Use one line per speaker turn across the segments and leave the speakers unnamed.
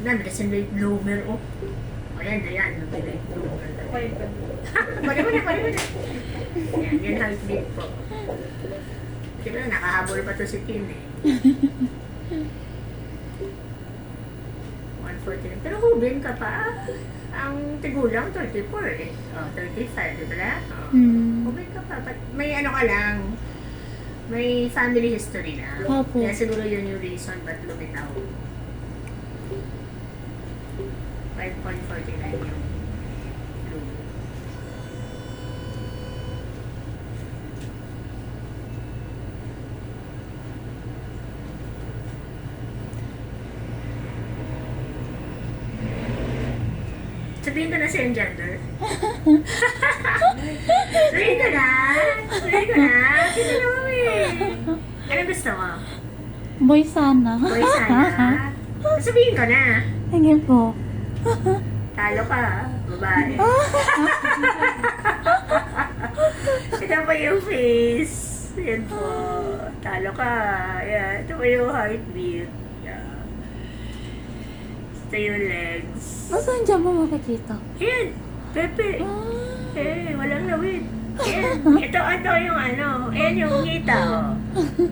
Namin kasi late bloomer, oh. Ayan, late bloomer. Pwede mo na. Yan heartbeat po. Diba, nakahabol pa to si Kim eh. 149. Pero hubin ka pa. Ang tigulang, 34 eh. Oh, 35, di ba? Oh. Hubin ka pa. May ano ka lang, may family history na.
Opo.
Kaya siguro yun yung reason ba't lumitaw. 5.49 yung blue. Sabihin ko na sa yung gender. Sabihin ko na. Sino naman eh. Ano gusto mo?
Boy sana.
Boy sana. Sabihin ko na.
Sige po.
Talo ka, babae. Ito pa yung face. Yan po. Talo ka. Yan. Ito pa yung heartbeat. Yan. Ito yung legs.
Saan dyan mo makikita?
Yan. Pepe. Walang lawid. Yan. Ito yung ano. Yan yung ngita. Oh.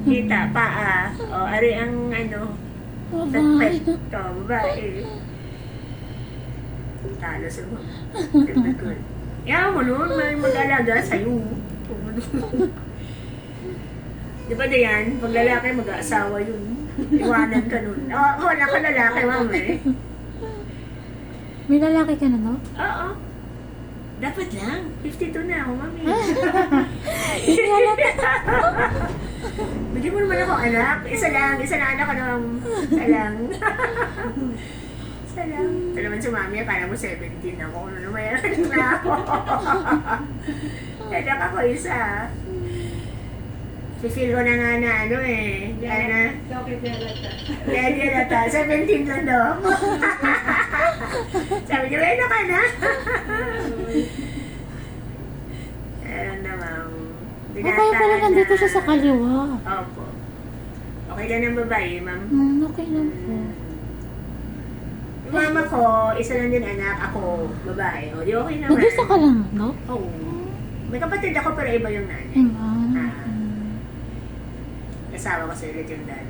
Ngita, paa. O, ari ang ano.
Babae.
Ito, babae. Talo sa mo. Good. Yaw mo nun, may mag-alaga sa'yo. Di ba Dayan? Pag lalaki, mag-aasawa yun. Iwanan ka nun. Wala ka lalaki, mama eh.
May lalaki ka na, no?
Oo. Dapat lang. 52 na ako, mami.
Hindi halata.
Bigyan mo naman ako anak. Isa lang anak ko naman. Isa lang. Ito naman si mami, akala mo 17 ako. Ano mayroon na ako. Anak ako isa. Feel ko na nga na ano eh. Kaya na. Kaya nata. 17 lang daw. Sabi niya, ano ka na? Ayan naman.
Kaya pala nandito siya sa kaliwa.
Opo. Okay lang ng babae, ma'am?
Okay lang po.
Yung mama ko, isa lang din anak. Ako, babae. O, di okay naman.
Mag-isa ka lang, no?
Oo. May kapatid ako pero iba yung nanay.
Ayan.
Kasama ko sa ulit yung dad.